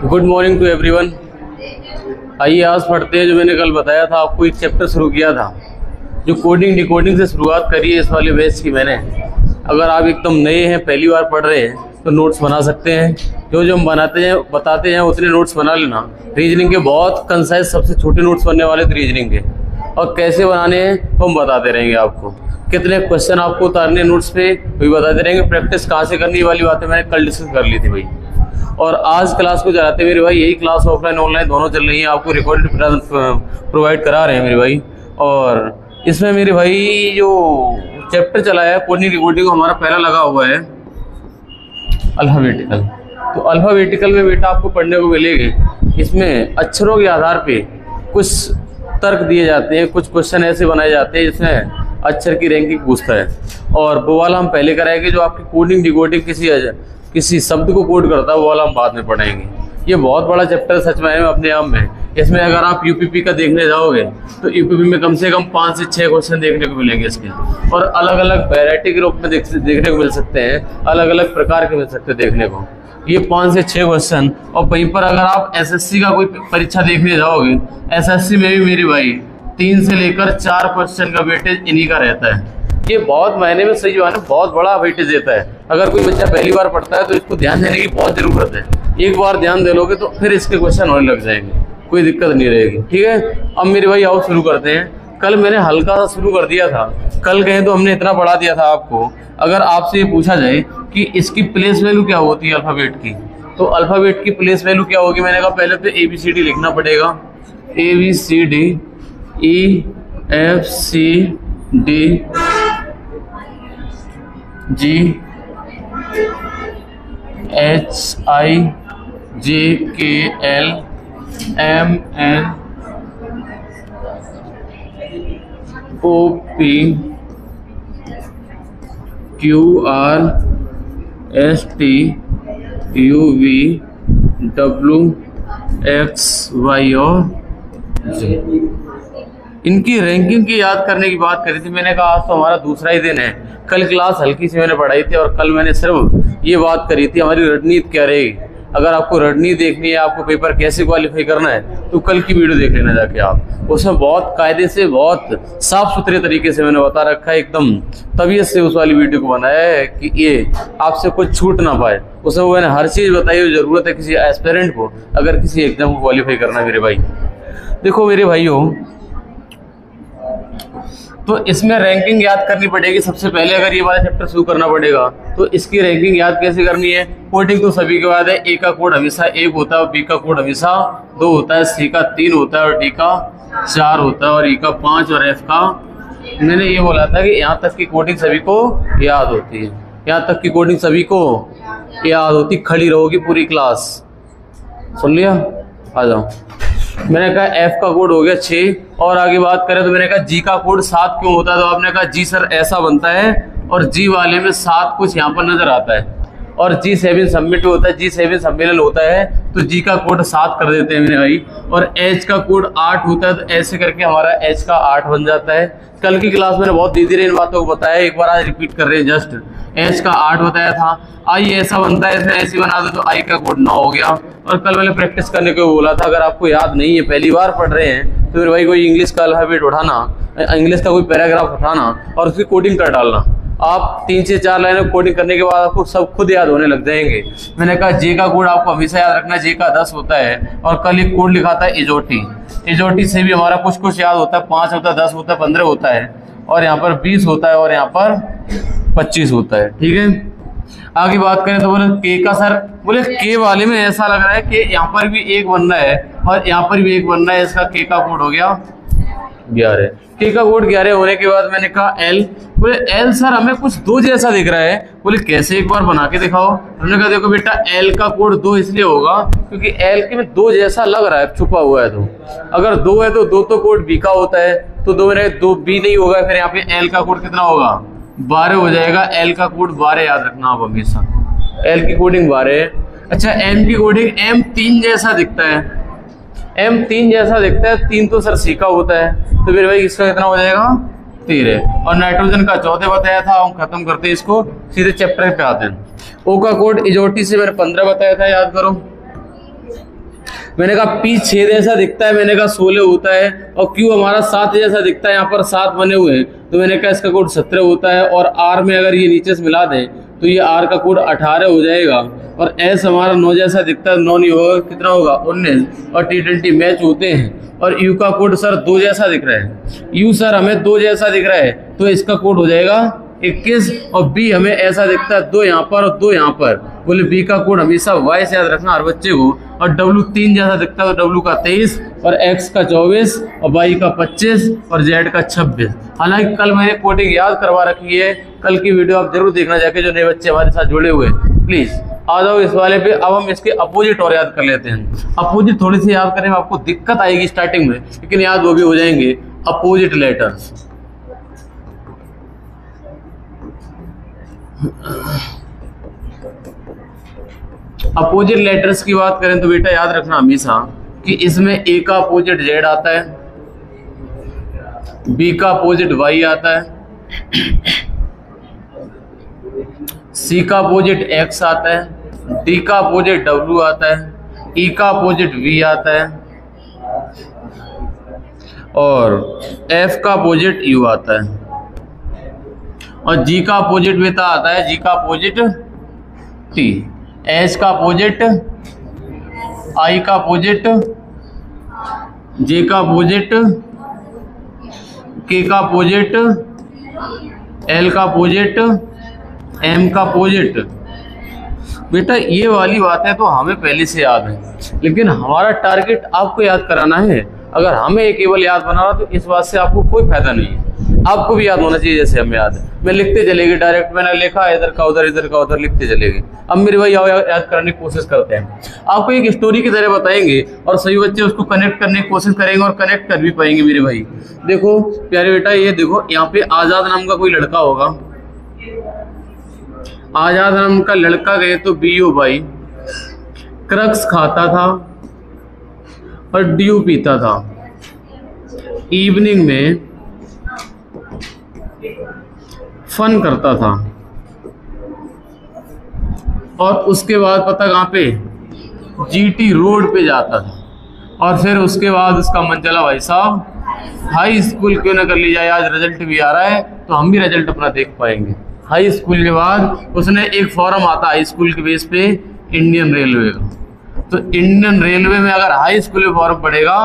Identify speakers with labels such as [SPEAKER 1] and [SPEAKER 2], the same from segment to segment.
[SPEAKER 1] Good morning to everyone. आइए आज पढ़ते हैं जो मैंने कल बताया था आपको, एक चैप्टर शुरू किया था जो कोडिंग डिकोडिंग से शुरुआत करी है इस वाले बैच की मैंने। अगर आप एकदम नए हैं, पहली बार पढ़ रहे हैं, तो नोट्स बना सकते हैं। जो हम बताते हैं उतने नोट्स बना लेना। रीजनिंग के बहुत कंसाइज सबसे छोटे नोट्स बनने वाले थे रीजनिंग के, और कैसे बनाने हैं वो हम बताते रहेंगे आपको। कितने क्वेश्चन आपको उतारने नोट्स पे वही बताते रहेंगे। प्रैक्टिस कहाँ से करनी वाली बातें मैंने कल डिस्कस कर ली थी भाई। और आज क्लास को चलाते मेरे भाई, यही क्लास ऑफलाइन ऑनलाइन दोनों चल रही है, आपको रिकॉर्डेड प्रोवाइड करा रहे हैं मेरे भाई। और इसमें मेरे भाई जो चैप्टर चला है कोडिंग डिकोडिंग, हमारा पहला लगा हुआ है अल्फाबेटिकल। तो अल्फाबेटिकल में बेटा आपको पढ़ने को मिलेंगे, इसमें अक्षरों के आधार पे कुछ तर्क दिए जाते हैं, कुछ क्वेश्चन ऐसे बनाए जाते हैं जिसमें अक्षर की रैंकिंग पूछता है। और वो वाला हम पहले कराएंगे, जो आपकी कोडिंग डिकोडिंग किसी शब्द को कोड करता है वो वाला हम बाद में पढ़ाएंगे। ये बहुत बड़ा चैप्टर सच में है अपने आप में। इसमें अगर आप यूपीपी का देखने जाओगे तो यूपीपी में कम से कम 5 से 6 क्वेश्चन देखने को मिलेंगे इसके, और अलग अलग वैरायटी के रूप में देखने को मिल सकते हैं, अलग अलग प्रकार के मिल सकते हैं देखने को ये 5 से 6 क्वेश्चन। और वहीं पर अगर आप एसएससी का कोई परीक्षा देखने जाओगे, एसएससी में भी मेरे भाई 3 से लेकर 4 क्वेश्चन का वेटेज इन्हीं का रहता है। ये बहुत महीने में सही जो है ना, बहुत बड़ा वेटेज देता है। अगर कोई बच्चा पहली बार पढ़ता है तो इसको ध्यान देने की बहुत जरूरत है। एक बार ध्यान दे लोगे तो फिर इसके क्वेश्चन होने लग जाएंगे, कोई दिक्कत नहीं रहेगी। ठीक है, अब मेरे भाई आओ शुरू करते हैं। कल मैंने हल्का सा शुरू कर दिया था, कल कहें तो हमने इतना पढ़ा दिया था आपको। अगर आपसे ये पूछा जाए कि इसकी प्लेस वैल्यू क्या होती है अल्फाबेट की, तो अल्फाबेट की प्लेस वैल्यू क्या होगी? मैंने कहा पहले तो ABCD लिखना पड़ेगा। ABCD EFCD GHIJKL MNOP QRST UV WXY और Z। इनकी रैंकिंग की याद करने की बात करी थी। मैंने कहा आज तो हमारा दूसरा ही दिन है। कल क्लास हल्की सी मैंने पढ़ाई थी, और कल मैंने सिर्फ ये बात करी थी हमारी रणनीति क्या रहेगी। अगर आपको रणनीति देखनी है, आपको पेपर कैसे क्वालिफाई करना है, तो कल की वीडियो देख लेना जाके आप। उसमें बहुत कायदे से, बहुत साफ सुथरे तरीके से मैंने बता रखा है, एकदम तबीयत से उस वाली वीडियो को बनाया है कि ये आपसे कुछ छूट ना पाए। उसमें मैंने हर चीज़ बताई हुई। जरूरत है किसी एस्पिरेंट को अगर किसी एग्जाम को क्वालिफाई करना है मेरे भाई। देखो मेरे भाइयों, तो इसमें रैंकिंग याद करनी पड़ेगी सबसे पहले। अगर ये वाला चैप्टर शुरू करना पड़ेगा तो इसकी रैंकिंग याद कैसे करनी है? कोडिंग तो सभी के बाद है। A का कोड हमेशा 1 होता है, B का कोड हमेशा 2 होता है, C का 3 होता है, और D का 4 होता है, और E का 5, और F का, मैंने ये बोला था कि यहाँ तक की कोडिंग सभी को याद होती है। यहाँ तक की कोडिंग सभी को याद होती। खड़ी रहोगी पूरी क्लास। सुन लिया? आ जाओ। मैंने कहा F का कोड हो गया 6, और आगे बात करें तो मैंने कहा G का कोड 7 क्यों होता है? तो आपने कहा G सर ऐसा बनता है, और G वाले में 7 कुछ यहाँ पर नजर आता है, और G7 सबमिट होता है, G7 सम्मेलन होता है, तो G का कोड 7 कर देते हैं मेरे भाई। और H का कोड 8 होता है, तो ऐसे करके हमारा H का 8 बन जाता है। कल की क्लास मैंने बहुत धीरे इन बातों को बताया, एक बार आज रिपीट कर रहे हैं जस्ट। H का 8 बताया था। I ऐसा बनता है, इसमें ऐसे बना दो तो I का कोड 9 हो गया। और कल मैंने प्रैक्टिस करने को बोला था, अगर आपको याद नहीं है, पहली बार पढ़ रहे हैं, तो मेरे भाई कोई इंग्लिश का अल्फाबेट उठाना, इंग्लिश का कोई पैराग्राफ उठाना और उसकी कोडिंग कर डालना। आप 3 से 4 लाइनें कोडिंग करने के बाद आपको सब खुद याद होने लग जाएंगे। मैंने कहा J का कोड आपको हमेशा याद रखना, J का 10 होता है, और कल एक कोड लिखा था इजोटी। इजोटी से भी हमारा कुछ कुछ याद होता है, 5 होता है, 10 होता है, 15 होता है, और यहाँ पर 20 होता है, और यहाँ पर 25 होता है। ठीक है, आगे बात करें तो बोले K का सर, बोले K वाले में ऐसा लग रहा है कि यहाँ पर भी 1 बनना है और यहाँ पर भी 1 बनना है। इसका K का कोड हो गया 11। K का कोड 11 होने के बाद मैंने कहा L, बोले L सर हमें कुछ 2 जैसा दिख रहा है। बोले कैसे, एक बार बना के दिखाओ। हमने कहा देखो बेटा, L का कोड 2 इसलिए होगा क्योंकि L के में 2 जैसा लग रहा है, छुपा हुआ है। तो अगर 2 है तो 2 तो कोड B का होता है, तो 2 में 2 B नहीं होगा। फिर यहाँ पे L का कोड कितना होगा? 12 हो जाएगा। L का कोड 12 याद रखना आप हमेशा। L की कोडिंग 12 है। अच्छा, M की कोडिंग M3 जैसा दिखता है। M3 जैसा दिखता है, 3 तो सर C का होता है, तो मेरे भाई इसका कितना हो जाएगा? 13 और नाइट्रोजन का 14 बताया था। हम खत्म करते हैं इसको, सीधे चैप्टर पे आते हैं। ओ का कोड इजोटी से मैंने 15 बताया था, याद करो। मैंने कहा पी 6 जैसा दिखता है, मैंने कहा 16 होता है, और क्यू हमारा 7 जैसा दिखता है, यहाँ पर 7 बने हुए हैं, तो मैंने कहा इसका कोड 17 होता है। और आर में अगर ये नीचे से मिला दें तो ये आर का कोड 18 हो जाएगा। और एस हमारा 9 जैसा दिखता है, 9 नहीं होगा, कितना होगा 19। और T20 मैच होते हैं। और यू का कोड सर 2 जैसा दिख रहा है, यू सर हमें 2 जैसा दिख रहा है, तो इसका कोड हो जाएगा 21। और बी हमें ऐसा दिखता है 2 यहाँ पर और 2 यहाँ पर, बोले बी का कोड हमेशा वाई से याद रखना हर बच्चे को। और डब्ल्यू 3 जैसा दिखता है, तो डब्ल्यू का 23 और एक्स का 24 और वाई का 25 और जेड का 26। हालांकि कल मैंने कोडिंग याद करवा रखी है, कल की वीडियो आप जरूर देखना जाके, जो नए बच्चे हमारे साथ जुड़े हुए हैं प्लीज आ जाओ इस वाले पे। अब हम इसके अपोजिट और याद कर लेते हैं। अपोजिट थोड़ी सी याद करने में आपको दिक्कत आएगी स्टार्टिंग में, लेकिन याद वो भी हो जाएंगे। अपोजिट लेटर्स, अपोजिट लेटर्स की बात करें तो बेटा याद रखना हमेशा कि इसमें ए का अपोजिट जेड आता है, बी का अपोजिट वाई आता है, सी का अपोजिट एक्स आता है, डी का अपोजिट डब्ल्यू आता है, ई का अपोजिट वी आता है, और एफ का अपोजिट यू आता है, और जी का अपोजिट बेटा आता है, जी का अपोजिट टी, एच का अपोजिट आई का अपोजिट, जे का अपोजिट के का अपोजिट, एल का अपोजिट, एम का अपोजिट। बेटा ये वाली बातें तो हमें पहले से याद है, लेकिन हमारा टारगेट आपको याद कराना है। अगर हमें एक केवल याद बना रहा तो इस बात से आपको कोई फायदा नहीं है। आपको भी याद होना चाहिए जैसे हमें याद है। मैं लिखते चलेगी डायरेक्ट, मैंने लिखा इधर का उधर, इधर का उधर, लिखते चलेंगे। अब मेरे भाई याद करने की कोशिश करते हैं। आपको एक स्टोरी की तरह बताएंगे और सभी बच्चे उसको कनेक्ट करने की कोशिश करेंगे और कनेक्ट कर भी पाएंगे मेरे भाई। देखो प्यारे बेटा, ये देखो यहाँ पे आजाद नाम का कोई लड़का होगा। आजाद नाम का लड़का गए तो बीओ भाई क्रक्स खाता था और ड्यू पीता था। इवनिंग में फन करता था और उसके बाद पता कहाँ पे, जीटी रोड पे जाता था। और फिर उसके बाद उसका मन चला भाई साहब हाई स्कूल क्यों ना कर ली जाए, आज रिजल्ट भी आ रहा है तो हम भी रिजल्ट अपना देख पाएंगे। हाई स्कूल के बाद उसने एक फॉर्म आता हाई स्कूल के बेस पे इंडियन रेलवे का, तो इंडियन रेलवे में अगर हाई स्कूल में फॉर्म पड़ेगा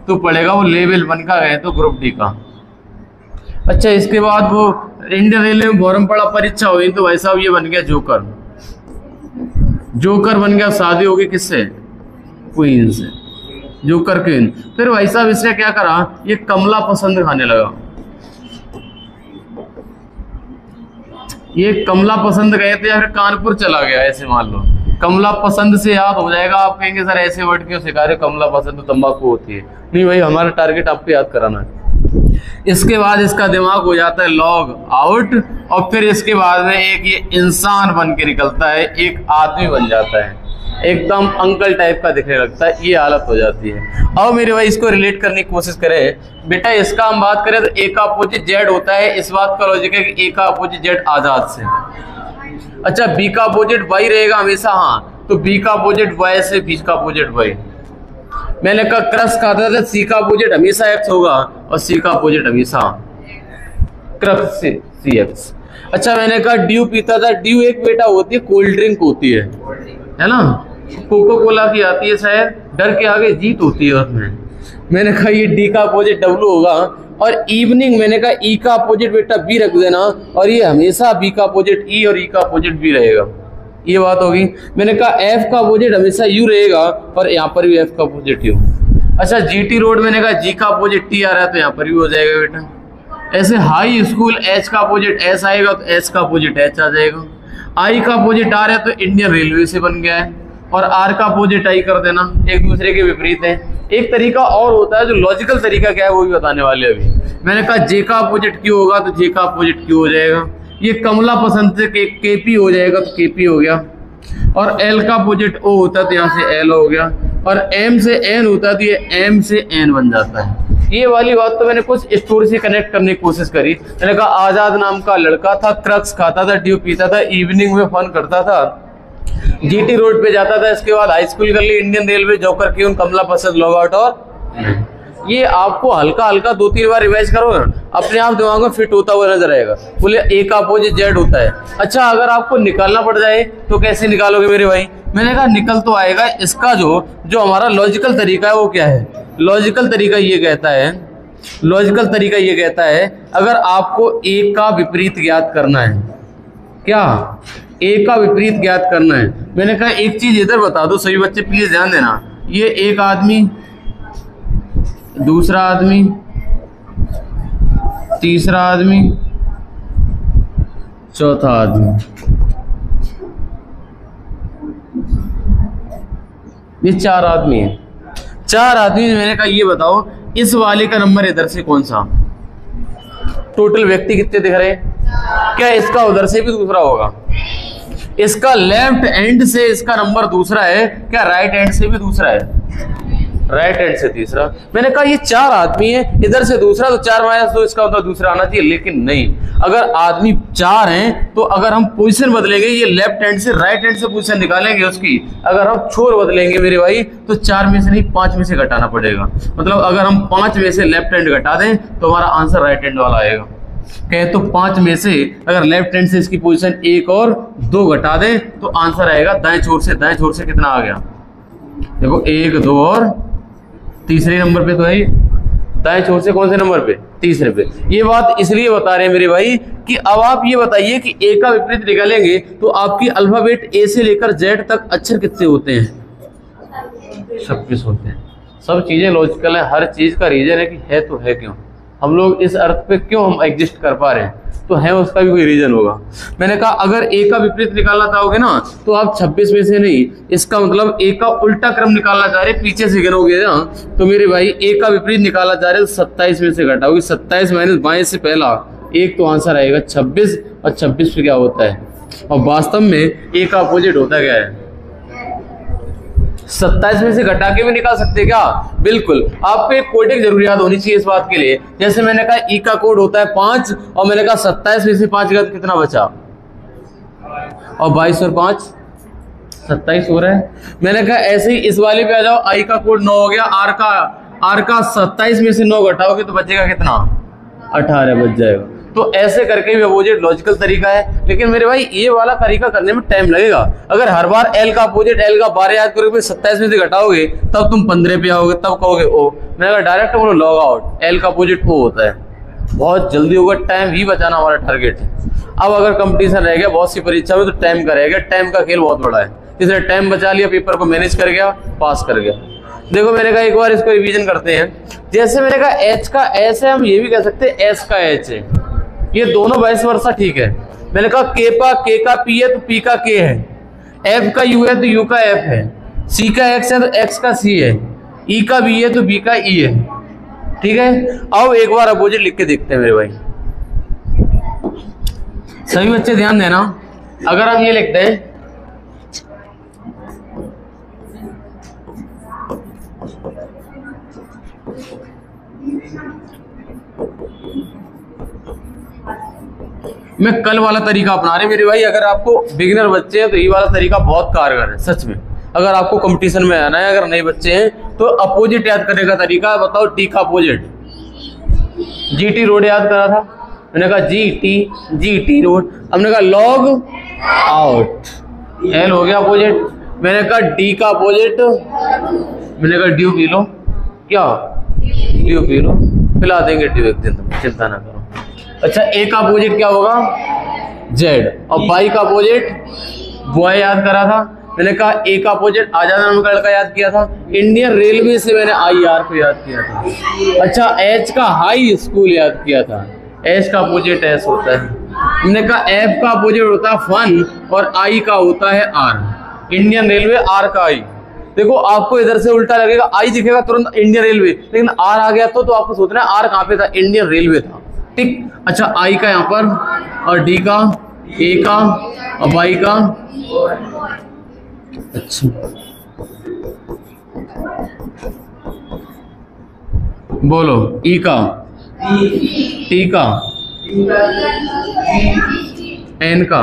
[SPEAKER 1] तो पड़ेगा वो लेवल 1 का गए तो ग्रुप डी का। अच्छा इसके बाद वो इंडियन रेलवे में फॉर्म पड़ा, परीक्षा हुई तो भाई साहब ये बन गया जोकर। जोकर बन गया, शादी होगी किससे, क्वीन से, जोकर क्वीन। फिर भाई साहब इसने क्या करा, ये कमला पसंद खाने लगा। ये कमला पसंद गए थे या फिर कानपुर चला गया, ऐसे मान लो। कमला पसंद से याद हो जाएगा, आप कहेंगे सर ऐसे वर्ड क्यों सिखा रहे, कमला पसंद तो तंबाकू होती है। नहीं भाई, हमारा टारगेट आपको याद कराना है। इसके बाद इसका दिमाग हो जाता है लॉग आउट, और फिर इसके बाद में एक ये इंसान बन के निकलता है, एक आदमी बन जाता है, एकदम अंकल टाइप का दिखने लगता है। ये हालत हो जाती है। अब मेरे भाई इसको रिलेट करने की कोशिश करें। बेटा इसका हम बात करें तो ए का अपोजिट जेड होता है। इस बात का लॉजिक है कि ए का अपोजिट जेड आजाद से। अच्छा बी का अपोजिट वाई रहेगा हमेशा, हाँ, तो बी का अपोजिट वाई से बी का अपोजिट वाई। मैंने कहा क्रक्स खाता था, सी का अपोजिट हमेशा एक्स होगा और सी का अपोजिट हमेशा क्रक्स से सी एक्स। अच्छा मैंने कहा ड्यू पीता था, ड्यू एक बेटा होती है कोल्ड ड्रिंक होती है ना, कोको कोला की आती है शायद, डर के आगे जीत होती है उसमें। मैंने कहा ये डी का अपोजिट डब्ल्यू होगा। और इवनिंग मैंने कहा ई का अपोजिट बेटा बी रख देना, और ये हमेशा बी का अपोजिट ई और ई का अपोजिट बी रहेगा। ये बात होगी। मैंने कहा एफ का अपोजिट हमेशा यू रहेगा और यहाँ पर भी एफ का अपोजिट यू। अच्छा जीटी रोड मैंने कहा जी का अपोजिट टी आ रहा है तो यहाँ पर भी हो जाएगा बेटा। ऐसे हाई स्कूल एच का अपोजिट एस आएगा तो एच का अपोजिट एच आ जाएगा। आई का अपोजिट आर है तो इंडियन रेलवे से बन गया है, और आर का अपोजिट आई कर देना, एक दूसरे के विपरीत है। एक तरीका और होता है जो लॉजिकल तरीका क्या है वो भी बताने वाले अभी। मैंने कहा जे का अपोजिट क्यू होगा तो जे का अपोजिट क्यू हो जाएगा। ये कमला पसंद से केपी हो जाएगा तो केपी हो गया, और एल का अपोजिट ओ होता तो यहाँ से एल हो गया, और एम से एन होता तो ये एम से एन बन जाता है। ये वाली बात तो मैंने कुछ स्टोरी से कनेक्ट करने की कोशिश करी। मैंने कहा आजाद नाम का लड़का था, क्रक्स खाता था, ड्यू पीता था, इवनिंग में फन करता था, जीटी रोड पे जाता था, इसके बाद हाई स्कूल कर ली, इंडियन रेलवे जॉब करके उन कमला पसंद लॉग आउट। और ये आपको हल्का हल्का 2-3 बार रिवाइज करो ना, अपने आप दिमाग में फिट होता हुआ नजर आएगा। बोले ए का अपोजिट जेड होता है। अच्छा, अगर आपको निकालना पड़ जाए तो कैसे निकालोगे मेरे भाई? मैंने कहा निकल तो आएगा, इसका जो हमारा लॉजिकल तरीका है वो क्या है? लॉजिकल तरीका ये कहता है अगर आपको ए का विपरीत ज्ञात करना है, क्या ए का विपरीत ज्ञात करना है, मैंने कहा एक चीज इधर बता दो, सभी बच्चे प्लीज ध्यान देना। ये एक आदमी, दूसरा आदमी, तीसरा आदमी, चौथा आदमी, ये 4 आदमी है। 4 आदमी। मैंने कहा ये बताओ इस वाले का नंबर इधर से कौन सा? टोटल व्यक्ति कितने दिख रहे हैं? क्या इसका उधर से भी दूसरा होगा? इसका लेफ्ट एंड से इसका नंबर दूसरा है, क्या राइट एंड से भी दूसरा है? राइट हैंड से तीसरा। मैंने कहा ये 4 आदमी है, इधर से दूसरा, तो 4 - 2 इसका मतलब दूसरा आना चाहिए। लेकिन नहीं, अगर आदमी 4 हैं तो अगर हम पोजीशन बदलेंगे, ये लेफ्ट हैंड से राइट हैंड से पोजीशन निकालेंगे उसकी, अगर हम छोर बदलेंगे मेरे भाई तो 4 में से नहीं 5 में से घटाना पड़ेगा। मतलब अगर हम 5 में से लेफ्ट हैंड घटा दें तो हमारा आंसर राइट हैंड वाला आएगा। कहे तो 5 में से अगर लेफ्ट हैंड से इसकी पोजीशन 1 और 2 घटा दें तो आंसर आएगा दाएं छोर से। दाएं छोर से कितना आ गया? देखो 1, 2 और तीसरे नंबर पे तो है। दाएं छोर से कौन से नंबर पे? तीसरे पे। ये बात इसलिए बता रहे हैं मेरे भाई कि अब आप ये बताइए कि ए का विपरीत निकालेंगे तो आपकी अल्फाबेट ए से लेकर जेड तक अक्षर कितने होते हैं? 26 होते हैं। सब चीजें लॉजिकल है, हर चीज का रीजन है कि है तो है क्यों, हम लोग इस अर्थ पे क्यों हम एग्जिस्ट कर पा रहे हैं, तो है उसका भी कोई रीजन होगा। मैंने कहा अगर ए का विपरीत निकालना चाहोगे ना तो आप 26 में से नहीं, इसका मतलब ए का उल्टा क्रम निकालना चाह रहे, पीछे से गिनोगे ना तो मेरे भाई ए का विपरीत निकालना चाह रहे 27 में से घटाओगे, 27 माइनस बाएं से पहला 1 तो आंसर आएगा 26। और 26 पे क्या होता है? और वास्तव में ए का अपोजिट होता क्या है? 27 में से घटा के भी निकाल सकते हैं क्या? बिल्कुल। आपको एक कोडिंग जरूर याद होनी चाहिए इस बात के लिए। जैसे मैंने कहा ई का कोड होता है 5 और मैंने कहा 27 में से 5 का कितना बचा? और 22 और 5 27 हो रहा है। मैंने कहा ऐसे ही इस वाले पे आ जाओ, आई का कोड 9 हो गया, आर का 27 में से 9 घटाओगे तो बचेगा कितना? 18 बच जाएगा। तो ऐसे करके भी अपोजिट लॉजिकल तरीका है। लेकिन मेरे भाई ये वाला तरीका करने में टाइम लगेगा। अगर हर बार एल का अपोजिट एल का 12 याद करोगे, 27 में से घटाओगे तब तुम 15 पे आओगे, तब कहोगे ओ। मैंने कहा डायरेक्ट बोलो लॉग आउट, एल का अपोजिट ओ होता है। बहुत जल्दी होगा, टाइम ही बचाना हमारा टारगेट है। अब अगर कंपटीशन रह गया बहुत सी परीक्षा में तो टाइम का रह गया, टाइम का खेल बहुत बड़ा है, इसलिए टाइम बचा लिया, पेपर को मैनेज कर गया, पास कर गया। देखो मैंने कहा एक बार इसको रिवीजन करते हैं। जैसे मैंने कहा एच का एस है, हम ये भी कह सकते हैं एस का एच है, ये दोनों वाइस वर्सा ठीक है। मैंने कहा के का पी है तो पी का के है, एफ का यू है तो यू का एफ है, सी का एक्स है तो एक्स का सी है, ई का बी है तो बी का ई है। ठीक है, आओ एक बार अपोजिट लिख के देखते हैं मेरे भाई। सभी बच्चे ध्यान देना, अगर हम ये लिखते हैं मैं कल वाला तरीका अपना रहे मेरे भाई। अगर आपको बिगिनर बच्चे हैं तो ये वाला तरीका बहुत कारगर है सच में। अगर आपको कंपटीशन में आना है, अगर नए बच्चे हैं तो अपोजिट याद करने का तरीका बताओ। टी का अपोजिट, जीटी रोड याद करा था, मैंने कहा जीटी रोड। हमने कहा लॉग आउट, एल हो गया अपोजिट। मैंने कहा डी का अपोजिट, मैंने कहा ड्यू पी लो, क्या ड्यू पी लो, पिला देंगे ड्यू एक दिन, तुम चिंता ना करो। अच्छा ए का अपोजिट क्या होगा? जेड। और बाई का अपोजिट बॉय याद करा था, मैंने कहा ए का अपोजिट आजाद नाम का लड़का याद किया था, इंडियन रेलवे से मैंने IR को याद किया था। अच्छा एच का हाई स्कूल याद किया था, एच का अपोजिट एस होता है। हमने कहा एफ का अपोजिट होता है फन और आई का होता है आर, इंडियन रेलवे आर का आई। देखो आपको इधर से उल्टा लगेगा, आई दिखेगा तुरंत इंडियन रेलवे, लेकिन आर आ गया तो आपको सोचना है आर कहाँ पे था? इंडियन रेलवे था। ठीक, अच्छा आई का यहाँ पर और डी का, ए का और बाई का। अच्छा बोलो। ई का, टी का, एन का,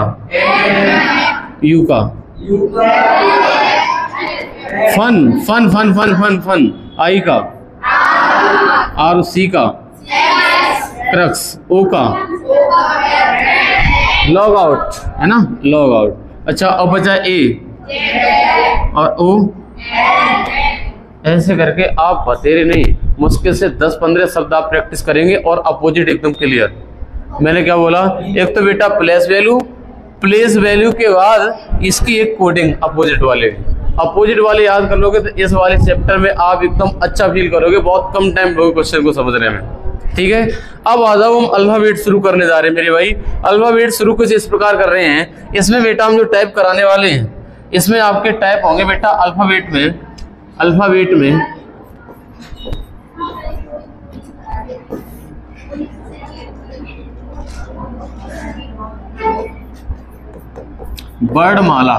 [SPEAKER 1] यू का, fun fun fun fun fun fun, I का, आर सी का, क्रक्स, ओ का, लॉग आउट है ना, लॉग आउट। अच्छा अब बचा ए और ओ, ऐसे करके आप बतेरे नहीं, मुश्किल से 10-15 शब्द आप प्रैक्टिस करेंगे और अपोजिट एकदम क्लियर। मैंने क्या बोला, एक तो बेटा प्लेस वैल्यू, प्लेस वैल्यू के बाद इसकी एक कोडिंग अपोजिट वाले याद कर लोगे तो इस वाले चैप्टर में आप एकदम अच्छा फील करोगे, बहुत कम टाइम लोगे क्वेश्चन को समझने में। ठीक है, अब आ जाओ हम अल्फाबेट शुरू करने जा रहे हैं मेरे भाई। अल्फाबेट शुरू कुछ इस प्रकार कर रहे हैं। इसमें बेटा हम जो टाइप कराने वाले हैं, इसमें आपके टाइप होंगे बेटा अल्फाबेट में वर्णमाला।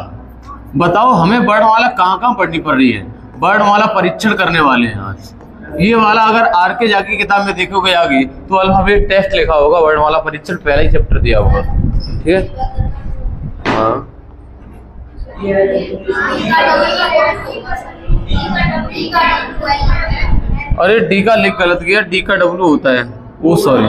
[SPEAKER 1] बताओ हमें वर्णमाला कहाँ कहाँ पढ़नी पड़ रही है। वर्णमाला परीक्षण करने वाले हैं आज। ये वाला अगर आर के जाके किताब में देखोगे आगे तो अल्फाबेट टेस्ट लिखा होगा, वर्णमाला परीक्षण पहला ही चैप्टर दिया होगा। ठीक है, हाँ अरे डी का लिख गलत गया, डी का डब्ल्यू होता है, ओ सॉरी,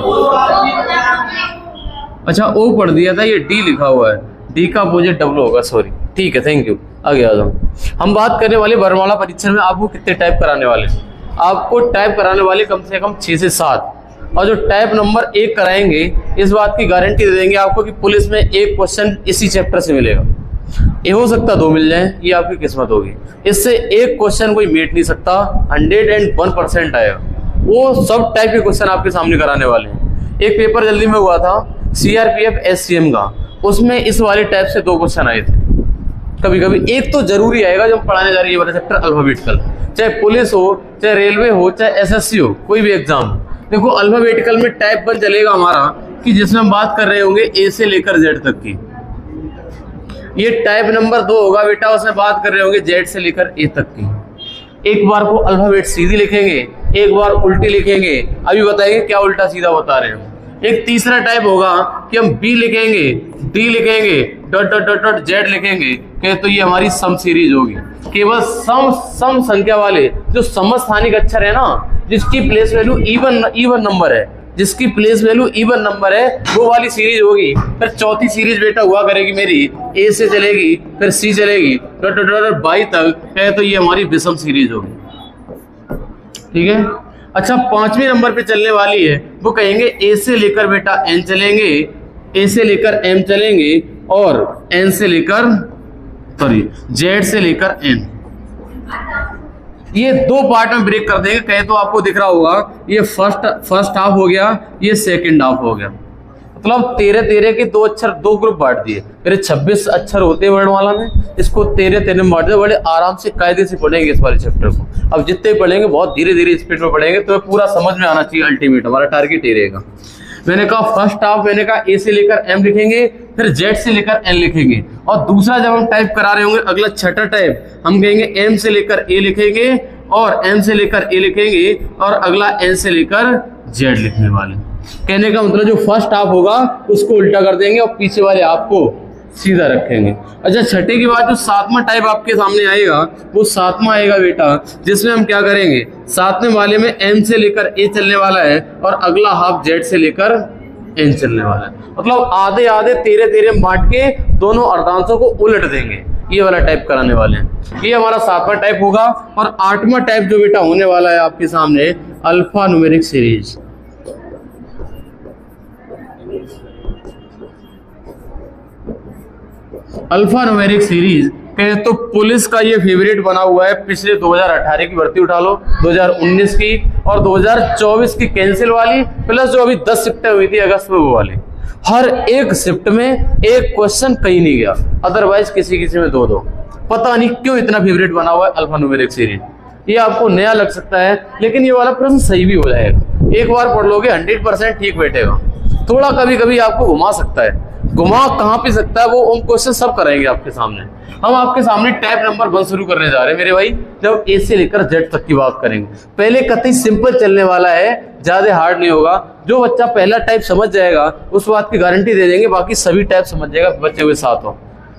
[SPEAKER 1] अच्छा ओ पढ़ दिया था, ये डी लिखा हुआ है, डी का अपोजिट डब्ल्यू होगा, सॉरी। ठीक है, थैंक यू। आगे आ जाओ। हम बात करने वाले वर्णमाला परीक्षण में आपको कितने टाइप कराने वाले हैं। आपको टाइप कराने वाले कम से कम 6 से 7, और जो टाइप नंबर 1 कराएंगे इस बात की गारंटी दे देंगे आपको कि पुलिस में एक क्वेश्चन इसी चैप्टर से मिलेगा। ये हो सकता 2 मिल जाए, ये आपकी किस्मत होगी। इससे एक क्वेश्चन कोई मेट नहीं सकता, 101% आएगा। वो सब टाइप के क्वेश्चन आपके सामने कराने वाले हैं। एक पेपर जल्दी में हुआ था CRPF SCM का, उसमें इस वाले टाइप से 2 क्वेश्चन आए थे। कभी कभी एक तो जरूरी आएगा जब पढ़ाने जा रही है वाला चैप्टर अल्फाबेटिकल, चाहे पुलिस हो, चाहे रेलवे हो, चाहे SSC हो, कोई भी एग्जाम। देखो अल्फाबेटिकल में टाइप 1 चलेगा हमारा, कि जिसमें हम बात कर रहे होंगे A से लेकर Z तक की। ये टाइप नंबर 2 होगा बेटा, उसमें बात कर रहे होंगे Z से लेकर A तक की। एक बार को अल्फाबेट सीधी लिखेंगे, एक बार उल्टी लिखेंगे। अभी बताएंगे क्या उल्टा सीधा बता रहे हैं। एक तीसरा टाइप होगा कि हम B लिखेंगे, D लिखेंगे, dot dot dot dot Z लिखेंगे, कि तो ये हमारी सम सीरीज होगी। केवल सम संख्या वाले जो समस्थानिक अक्षर है ना, जिसकी प्लेस वैल्यू इवन नंबर है, जिसकी प्लेस वैल्यू इवन नंबर है, वो वाली सीरीज होगी। फिर चौथी सीरीज बेटा हुआ करेगी मेरी, A से चलेगी, फिर C चलेगी, डॉट डॉट डॉट बाई तक, कहे तो ये हमारी विषम सीरीज होगी। ठीक है, अच्छा 5वें नंबर पे चलने वाली है, वो कहेंगे A से लेकर बेटा N चलेंगे, A से लेकर M चलेंगे, और N से लेकर Z से लेकर N। ये 2 पार्ट में ब्रेक कर देंगे। कहे तो आपको दिख रहा होगा ये फर्स्ट हाफ हो गया, ये सेकंड हाफ हो गया। मतलब 13 के 2 अक्षर 2 ग्रुप बांट दिए। फिर 26 अक्षर होते हैं वर्णमाला में, इसको 13 में बांट दिया। बड़े आराम से कायदे से पढ़ेंगे इस वाले चैप्टर को। अब जितने पढ़ेंगे बहुत धीरे धीरे स्पीड में पढ़ेंगे, तो पूरा समझ में आना चाहिए। अल्टीमेट हमारा टारगेट ये रहेगा। मैंने कहा फर्स्ट हाफ, मैंने कहा A से लेकर M लिखेंगे, फिर Z से लेकर N लिखेंगे। और दूसरा जब हम टाइप करा रहे होंगे, अगला छठा टाइप हम कहेंगे M से लेकर A लिखेंगे, और M से लेकर A लिखेंगे, और अगला N से लेकर Z लिखने वाले। कहने का मतलब जो फर्स्ट हाफ होगा उसको उल्टा कर देंगे और पीछे वाले हाफ को सीधा रखेंगे। अच्छा छठे के बाद जो 7वां टाइप आपके सामने आएगा, वो 7वां आएगा बेटा, जिसमें हम क्या करेंगे, 7वें वाले में M से लेकर A चलने वाला है, और अगला हाफ Z से लेकर N चलने वाला है। मतलब आधे आधे 13 बांट के दोनों अर्धांशों को उलट देंगे। ये वाला टाइप कराने वाले हैं। ये हमारा 7वां टाइप होगा। और 8वां टाइप जो बेटा होने वाला है आपके सामने, alpha numeric series. Alpha numeric series कहे तो पुलिस का ये फेवरेट बना हुआ है। पिछले 2018 की भर्ती उठा लो, 2019 की और 2024 की कैंसिल वाली, प्लस जो अभी 10 शिफ्टें हुई थी अगस्त में, वो वाली। हर एक शिफ्ट में एक क्वेश्चन कहीं नहीं गया, अदरवाइज किसी किसी में 2-2। पता नहीं क्यों इतना फेवरेट बना हुआ है अल्फा न्यूमेरिक सीरीज। ये आपको नया लग सकता है, लेकिन ये वाला प्रश्न सही भी हो जाएगा। एक बार पढ़ लोगे 100% ठीक बैठेगा। थोड़ा कभी कभी आपको घुमा सकता है, घुमा कहाँ पे सकता है, वो हम क्वेश्चन सब कराएंगे आपके सामने। हम आपके सामने टाइप नंबर 1 शुरू करने जा रहे हैं मेरे भाई, जब ए से लेकर जेड तक की बात करेंगे। पहले कतई सिंपल चलने वाला है, ज्यादा हार्ड नहीं होगा। जो बच्चा पहला टाइप समझ जाएगा उस बात की गारंटी दे देंगे, बाकी सभी टाइप समझ जाएगा बच्चे हुए साथ हो।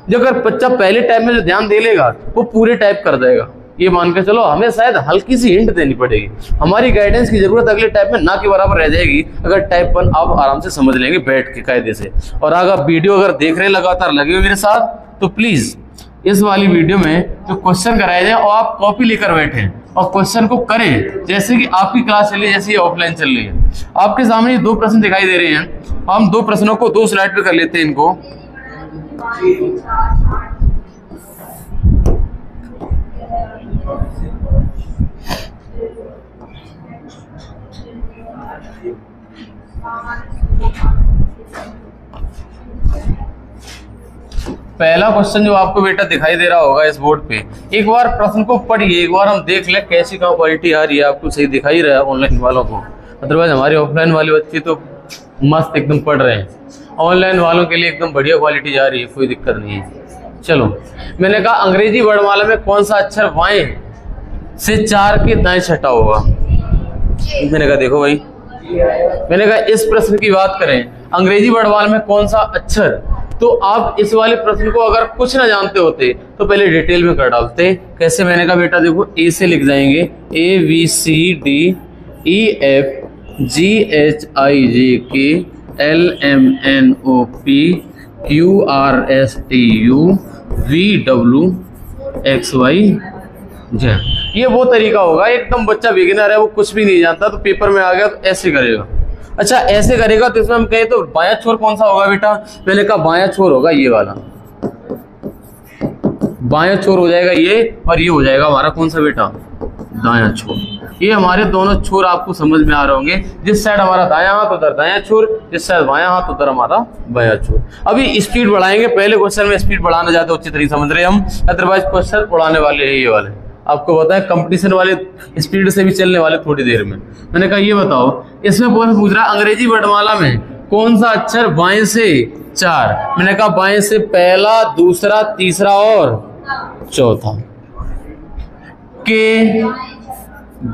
[SPEAKER 1] जो अगर बच्चा पहले टाइप में जो ध्यान दे लेगा वो पूरे टाइप कर देगा, ये मान के चलो। हमें शायद हल्की सी हिंट देनी पड़ेगी, हमारी गाइडेंस की जरूरत अगले टाइप में ना के बराबर रह जाएगी अगर टाइप 1 आप आराम से समझ लेंगे बैठ के कायदे से। और अगर वीडियो अगर देख रहे हैं लगातार लगे हुए मेरे साथ, तो प्लीज इस वाली वीडियो में जो क्वेश्चन कराए जाए और आप कॉपी लेकर बैठे और क्वेश्चन को करें जैसे कि आपकी क्लास चल रही है, जैसे ऑफलाइन चल रही है। आपके सामने 2 प्रश्न दिखाई दे रहे हैं, हम 2 प्रश्नों को 2 स्लाइड पे कर लेते हैं इनको। पहला क्वेश्चन जो आपको बेटा दिखाई दे रहा होगा इस बोर्ड पे, एक बार प्रश्न को पढ़िए, एक बार हम देख ले कैसी कहाँ क्वालिटी आ रही है। आपको सही दिखाई रहा है ऑनलाइन वालों को, अदरवाइज हमारे ऑफलाइन वाले बच्चे तो मस्त एकदम पढ़ रहे हैं। ऑनलाइन वालों के लिए एकदम बढ़िया क्वालिटी जा रही है, कोई दिक्कत नहीं है। चलो, मैंने कहा अंग्रेजी वर्णमाला में कौन सा अक्षर बाएं से 4 के दाएं छठा होगा। मैंने कहा देखो भाई, मैंने कहा इस प्रश्न की बात करें अंग्रेजी वर्णमाला में कौन सा अक्षर, तो आप इस वाले प्रश्न को अगर कुछ ना जानते होते तो पहले डिटेल में कर डालते। कैसे? मैंने कहा बेटा देखो, ए से लिख जाएंगे ABCDEFGHIJKLMNOPQRSTUVWXYZ। ये वो तरीका होगा, एकदम बच्चा बिगिनर है, वो कुछ भी नहीं जानता, तो पेपर में आ गया तो ऐसे करेगा। अच्छा, ऐसे करेगा तो इसमें हम कहें तो बायां छोर कौन सा होगा बेटा? मैंने कहा बायां छोर होगा ये वाला, बायां छोर हो जाएगा ये, और ये हो जाएगा हमारा कौन सा बेटा? दायां छोर। ये हमारे दोनों छोर आपको समझ में आ रहे होंगे, जिस साइड हमारा दायां हाथ उधर दायां छोर, जिस साइड बायां हाथ उधर हमारा बायां छोर। अभी स्पीड बढ़ाएंगे, पहले क्वेश्चन में स्पीड बढ़ाना जाते अच्छी तरीके समझ रहे हम, अदरवाइज क्वेश्चन उड़ाने वाले हैं ये वाले। आपको पता है कंपटीशन वाले स्पीड से भी चलने वाले थोड़ी देर में। मैंने कहा ये बताओ, इसमें पूछ रहा अंग्रेजी वर्णमाला में कौन सा अक्षर बाएं से 4? मैंने कहा बाएं से पहला, दूसरा, तीसरा और चौथा, के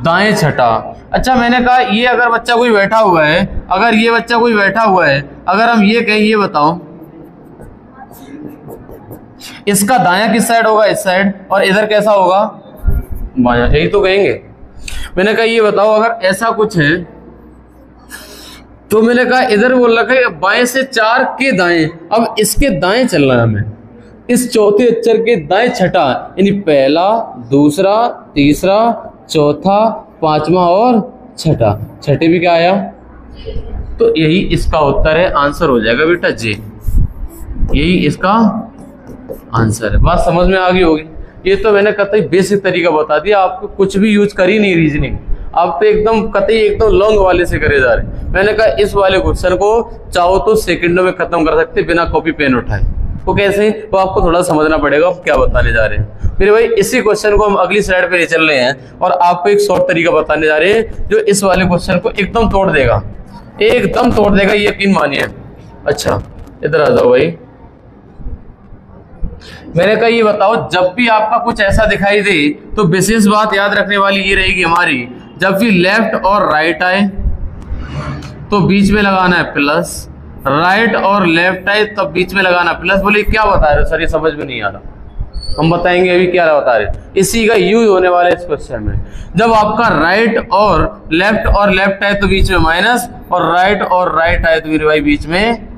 [SPEAKER 1] दाएं छठा। अच्छा, मैंने कहा ये अगर बच्चा कोई बैठा हुआ है, अगर ये बच्चा कोई बैठा हुआ है, अगर हम ये कहें, ये बताओ इसका दायां किस साइड होगा? इस साइड। और इधर कैसा होगा? बायां। यही तो कहेंगे। मैंने कहा ये बताओ अगर ऐसा कुछ है, तो मैंने कहा इधर बोल रखा है बाएं से 4 के दाएं, अब इसके दाएं चलना है हमें, इस चौथे अक्षर के दाएं छठा, यानी पहला, दूसरा, तीसरा, चौथा, पांचवा और छठा। छठे भी क्या आया? तो यही इसका उत्तर है, आंसर हो जाएगा बेटा जे। यही इसका आंसर है। बात समझ में आ गई होगी। ये तो मैंने कतई बेसिक तरीका बता दिया, आपको कुछ भी यूज करी नहीं रीजनिंग, आप तो एकदम कतई एकदम लॉन्ग वाले से करे जा रहे। मैंने कहा इस वाले क्वेश्चन को चाहो तो सेकंडों में खत्म कर सकते बिना कॉपी पेन उठाए। वो कैसे? वो आपको थोड़ा समझना पड़ेगा आप क्या बताने जा रहे हैं। मेरे भाई इसी क्वेश्चन को हम अगली स्लाइड पे ले चल रहे हैं और आपको एक शॉर्ट तरीका बताने जा रहे हैं जो इस वाले क्वेश्चन को एकदम तोड़ देगा, एकदम तोड़ देगा, ये यकीन मानिए। अच्छा, इधर आ जाओ भाई। मैंने कहा ये बताओ, जब भी आपका कुछ ऐसा दिखाई दे तो विशेष बात याद रखने वाली ये रहेगी हमारी, जब भी लेफ्ट और राइट आए तो बीच में लगाना है प्लस, राइट और लेफ्ट आए तब बीच में लगाना प्लस। बोले क्या बता रहे हो सर, ये समझ में नहीं आ रहा। हम बताएंगे अभी क्या बता रहे, इसी का यूज होने वाला है इस क्वेश्चन में। जब आपका राइट और लेफ्ट आए तो बीच में माइनस, और राइट आए तो मेरे भाई बीच में।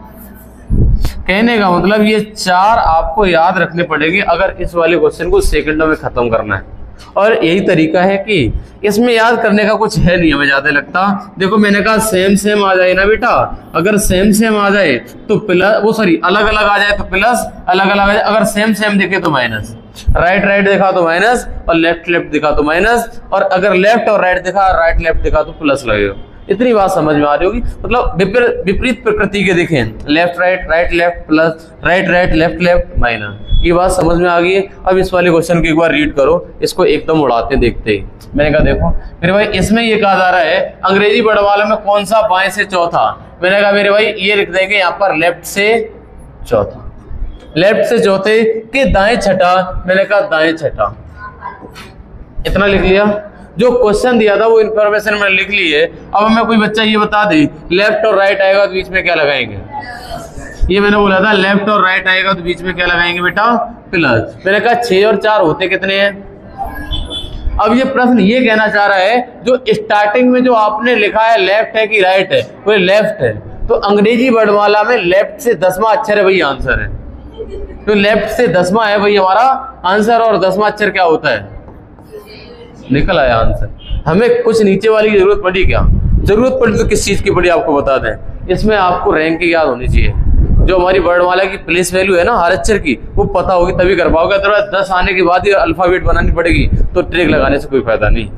[SPEAKER 1] कहने का मतलब ये 4 आपको याद रखने पड़ेंगे अगर इस वाले क्वेश्चन को सेकंडों में खत्म करना है। और यही तरीका है कि इसमें याद करने का कुछ है नहीं, हमें ज्यादा लगता। देखो मैंने कहा सेम आ जाए ना बेटा, अगर सेम आ जाए तो प्लस, वो सॉरी अलग अलग आ जाए तो प्लस, अलग अलग आ जाए, अगर सेम दिखे तो माइनस, राइट दिखा तो माइनस, और लेफ्ट दिखा तो माइनस, और अगर लेफ्ट और राइट दिखा, राइट लेफ्ट दिखा तो प्लस लगेगा। इतनी बात समझ में आ रही होगी। मतलब विपरीत प्रकृति के देखें, left right left plus, right left minus. ये बात समझ में आ गई है। अब इस वाले क्वेश्चन को एक बार रीड करो, इसको एकदम उड़ाते देखते ही। मैंने कहा देखो मेरे भाई, इसमें ये कहा जा रहा है अंग्रेजी वर्णमाला में कौन सा बाएं से चौथा। मैंने कहा मेरे भाई ये लिख देंगे यहाँ पर लेफ्ट से चौथा। लेफ्ट से चौथे के दाएं छठा, मैंने कहा दाएं छठा, इतना लिख लिया। जो क्वेश्चन दिया था वो इन्फॉर्मेशन मैंने लिख ली है। अब हमें कोई बच्चा ये बता दे लेफ्ट और राइट आएगा तो बीच में क्या लगाएंगे, ये मैंने बोला था लेफ्ट और राइट आएगा तो बीच में क्या लगाएंगे बेटा, प्लस। मैंने कहा 6 और 4 होते कितने हैं। अब ये प्रश्न ये कहना चाह रहा है जो स्टार्टिंग में जो आपने लिखा है लेफ्ट है कि राइट है, वो लेफ्ट है, तो अंग्रेजी वर्णमाला में लेफ्ट से 10वां अक्षर है वही आंसर है। तो लेफ्ट से 10वां है वही हमारा आंसर, और 10वां अक्षर क्या होता है, निकल आया आंसर। हमें कुछ नीचे वाली की जरूरत पड़ी क्या, जरूरत पड़ी तो किस चीज की पड़ी आपको बता दें। इसमें आपको रैंक की याद होनी चाहिए, जो हमारी वर्णमाला की प्लेस वैल्यू है ना हर अक्षर की, वो पता होगी तभी कर पाओगे। अदरवाइज 10 आने के बाद ही अल्फाबेट बनानी पड़ेगी तो ट्रिक लगाने से कोई फायदा नहीं।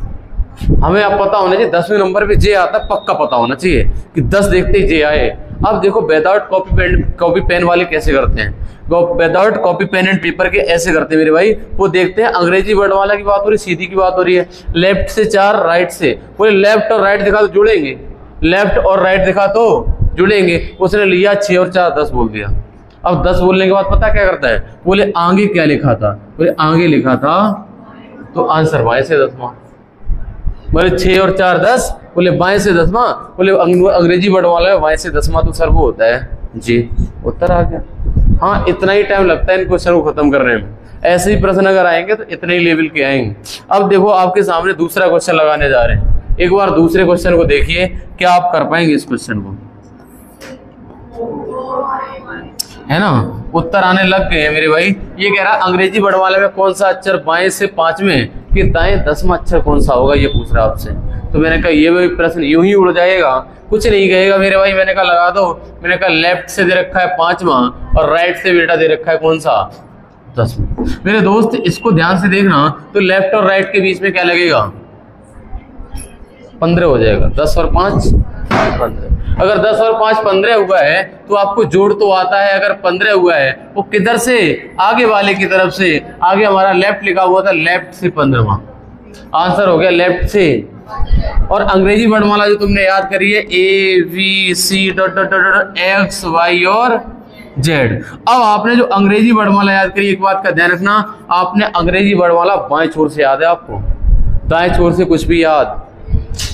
[SPEAKER 1] हमें अब पता होना चाहिए 10वें नंबर पे जे आता, पक्का पता होना चाहिए कि 10 देखते ही जे आए। अब देखो विदाउट कॉपी पेन वाले कैसे करते हैं, without copy pen and paper के ऐसे करते हैं मेरे भाई। वो देखते हैं अंग्रेजी वर्णमाला की बात हो रही, सीधी की बात हो रही है, लेफ्ट से 4 राइट से, बोले लेफ्ट और राइट दिखा तो जुड़ेंगे, लेफ्ट और राइट दिखा तो जुड़ेंगे। उसने लिया 6 और 4 10 बोल दिया। अब 10 बोलने के बाद पता क्या करता है, बोले आगे क्या लिखा था, बोले आगे लिखा था तो आंसर बाएं से 10वां। बोले 6 और 4 10, बोले बाएं से 10वां, बोले अंग्रेजी वर्णमाला में बाएं से 10वां तो सर वो होता है जी, उत्तर आ गया। हाँ, इतना ही टाइम लगता है इन क्वेश्चन को खत्म करने में। ऐसे ही प्रश्न अगर आएंगे तो इतने ही लेवल के आएंगे। अब देखो आपके सामने दूसरा क्वेश्चन लगाने जा रहे हैं, एक बार दूसरे क्वेश्चन को देखिए, क्या आप कर पाएंगे इस क्वेश्चन को, है ना। उत्तर आने लग गए हैं मेरे भाई। ये कह रहा है अंग्रेजी वर्णमाला में कौन सा अक्षर बाएं से 5वें कि दाएं 10वां अक्षर कौन सा होगा, ये पूछ रहा आपसे। तो मैंने कहा ये भी प्रश्न यूं ही उड़ जाएगा, कुछ नहीं कहेगा मेरे भाई। मैंने कहा लगा दो, मैंने कहा लेफ्ट से दे रखा है 5वां और राइट से बेटा दे रखा है कौन सा, 10वां। मेरे दोस्त इसको ध्यान से देखना, तो लेफ्ट और राइट के बीच में क्या लगेगा, 15 हो जाएगा। 10 और 5 15। अगर 10 और 5 15 हुआ है तो आपको जोड़ तो आता है। अगर 15 हुआ है वो किधर से, आगे वाले की तरफ से। आगे हमारा लेफ्ट लिखा हुआ था, लेफ्ट से 15वां आंसर हो गया लेफ्ट से। और अंग्रेजी वर्णमाला जो तुमने याद करी है ABCD X Y और Z। अब आपने जो अंग्रेजी वर्णमाला याद करी, एक बात का ध्यान रखना, आपने अंग्रेजी वर्णमाला बाएं छोर से याद है आपको, दाएं छोर से कुछ भी याद।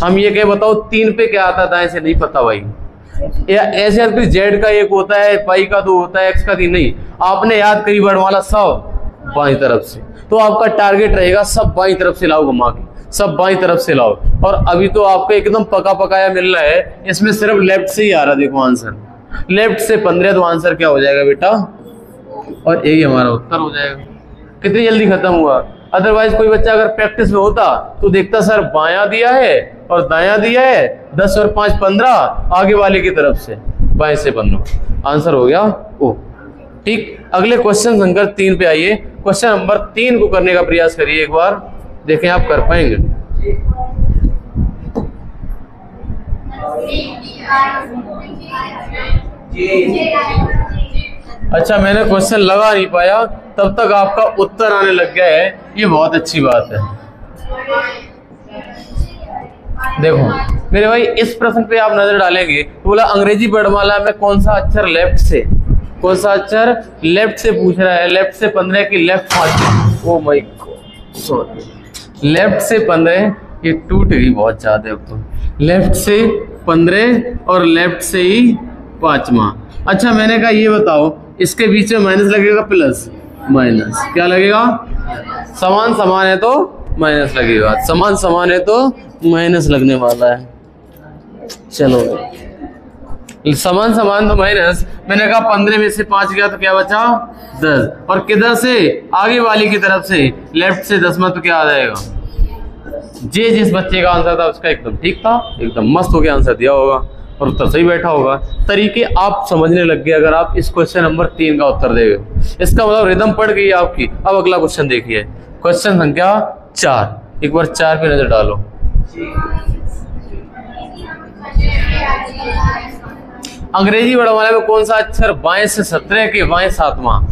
[SPEAKER 1] हम ये कह बताओ 3 पे क्या आता है, दाएं से नहीं पता भाई। या ऐसे याद करी Z का 1 होता है, पाई का 2 होता है, X का 3 नहीं। आपने याद करी वर्णमाला सब बाईं तरफ से, तो आपका टारगेट रहेगा सब बाईं तरफ से लाओ, घुमा के सब बाईं तरफ से लाओ। और अभी तो आपको एकदम पका पकाया मिल रहा है, इसमें सिर्फ लेफ्ट से ही आ रहा। देखो आंसर लेफ्ट से 15, तो आंसर क्या हो जाएगा बेटा, और यही हमारा उत्तर हो जाएगा। कितनी जल्दी खत्म हुआ। अदरवाइज कोई बच्चा अगर प्रैक्टिस में होता तो देखता सर बायां दिया है और दायां दिया है, 10 और 5 15, आगे वाले की तरफ से बाएं से 15, आंसर हो गया ओ। ठीक, अगले क्वेश्चन नंबर 3 पे आइए। क्वेश्चन नंबर 3 को करने का प्रयास करिए, एक बार देखें आप कर पाएंगे। अच्छा, मैंने क्वेश्चन लगा नहीं पाया, तब तक आपका उत्तर आने लग गया है, ये बहुत अच्छी बात है। देखो मेरे भाई, इस प्रश्न पे आप नजर डालेंगे तो बोला अंग्रेजी वर्णमाला में कौन सा अक्षर लेफ्ट से, कौन सा अक्षर लेफ्ट से पूछ रहा है। लेफ्ट से 15 की left 5, oh my God sorry, left से 15, ये टूट गई बहुत ज्यादा। अब तो लेफ्ट से 15 और लेफ्ट से ही 5वां। अच्छा, मैंने कहा ये बताओ इसके बीच में माइनस लगेगा प्लस माइनस, क्या लगेगा, समान समान है तो माइनस लगेगा, समान समान है तो माइनस लगने वाला है। चलो समान समान तो माइनस। मैंने कहा 15 में से 5 गया तो क्या बचा 10, और किधर से, आगे वाली की तरफ से, लेफ्ट से 10वां, तो क्या आ जाएगा। जिस बच्चे का आंसर था उसका एकदम ठीक था, एकदम मस्त हो गया आंसर दिया होगा और उत्तर सही बैठा होगा। तरीके आप समझने लग गए अगर आप इस क्वेश्चन नंबर 3 का उत्तर देंगे। इसका मतलब रिदम पड़ गई आपकी। अब अगला क्वेश्चन देखिए, क्वेश्चन संख्या 4, एक बार 4 पे नजर डालो। अंग्रेजी वर्णमाला में कौन सा अक्षर बाएं से 17 के बाएं 7वां।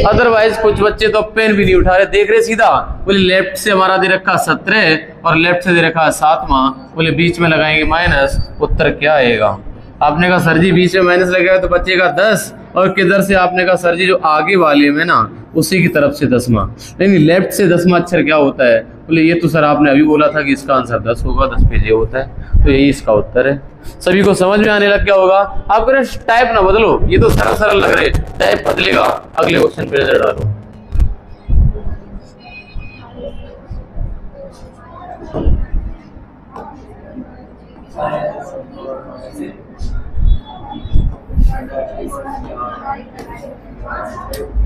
[SPEAKER 1] अदरवाइज कुछ बच्चे तो पेन भी नहीं उठा रहे, देख रहे सीधा, बोले लेफ्ट से हमारा दे रखा 17 और लेफ्ट से दे रखा 7वां, बोले बीच में लगाएंगे माइनस, उत्तर क्या आएगा। आपने कहा सर जी बीच में माइनस लगेगा तो बचेगा 10 और किधर से आपने कहा सर जी जो आगे वाले में ना उसी की तरफ से 10वां, नहीं लेफ्ट से 10वां अक्षर क्या होता है? बोले ये तो सर आपने अभी बोला था कि इसका आंसर 10 होगा, 10 पेज ये होता है, तो यही इसका उत्तर है। सभी को समझ में आने लग गया होगा। आप कह रहे टाइप ना बदलो, ये तो सरल सरल लग रहे, टाइप बदलेगा, अगले क्वेश्चन पे नजर डालो।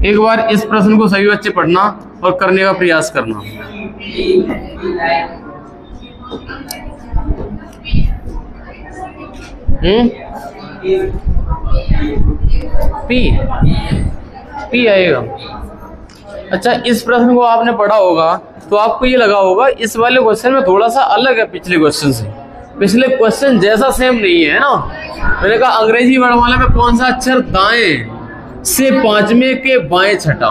[SPEAKER 1] एक बार इस प्रश्न को सभी बच्चे पढ़ना और करने का प्रयास करना। पी आएगा। अच्छा, इस प्रश्न को आपने पढ़ा होगा तो आपको ये लगा होगा इस वाले क्वेश्चन में थोड़ा सा अलग है पिछले क्वेश्चन से। पिछले क्वेश्चन जैसा सेम नहीं है ना। मैंने कहा अंग्रेजी वर्णमाला में कौन सा अक्षर दाएं से 5वें के बाएं छठा,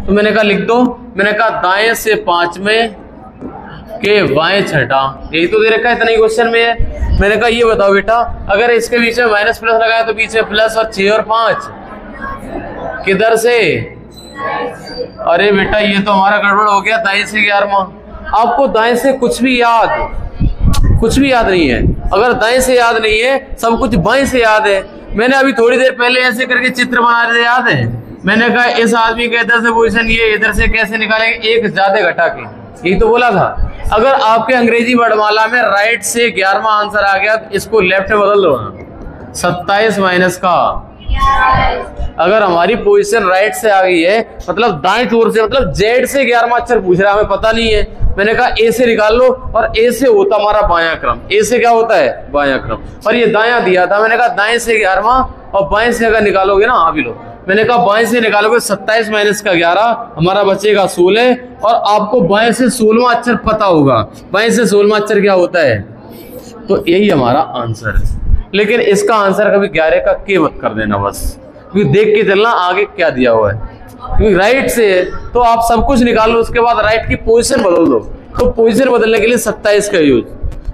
[SPEAKER 1] तो मैंने कहा लिख दो। मैंने कहा दाएं से 5वें के बाएं छठा, यही तो दे रखा है, इतना ही क्वेश्चन में है। मैंने कहा ये बताओ बेटा, अगर इसके बीच में माइनस प्लस लगाया तो बीच में प्लस और 6 और 5 किधर से? अरे बेटा ये तो हमारा गड़बड़ हो गया, दाएं से 11वां। आपको दाएं से कुछ भी याद नहीं है। अगर दाएं से याद नहीं है, सब कुछ बाएं से याद है। मैंने अभी थोड़ी देर पहले ऐसे करके चित्र बना रहे थे, याद है? मैंने कहा इस आदमी का इधर से पोजीशन ये, इधर से कैसे निकालेंगे, एक ज्यादा घटा के, यही तो बोला था। अगर आपके अंग्रेजी वर्णमाला में राइट से 11वां आंसर आ गया तो इसको लेफ्ट में बदल दो ना, 27 माइनस का। अगर हमारी पोजीशन राइट से आ गई है मतलब दाएं ओर से, मतलब जेड से 11वां अक्षर पूछ रहा है, हमें पता नहीं है। मैंने कहा ए से निकाल लो, और ए से होता हमारा बायां क्रम। ए से क्या होता है? बायां क्रम। और ये दायां दिया था, मैंने कहा दाएं से 11वां, और बाएं से अगर निकालोगे ना, आप ही लो, मैंने कहा बाएं से निकालोगे 27 माइनस का 11, हमारा बचेगा 16। और आपको बाएं से 16वां अक्षर पता होगा, बाएं से 16वां अक्षर क्या होता है, तो यही हमारा आंसर है। लेकिन इसका आंसर कभी 11 का के मत कर देना बस, क्योंकि देख के चलना आगे क्या दिया हुआ है। क्योंकि राइट से तो आप सब कुछ निकाल लो, उसके बाद राइट की पोजीशन बदल दो। तो पोजीशन बदलने के लिए 27 का यूज,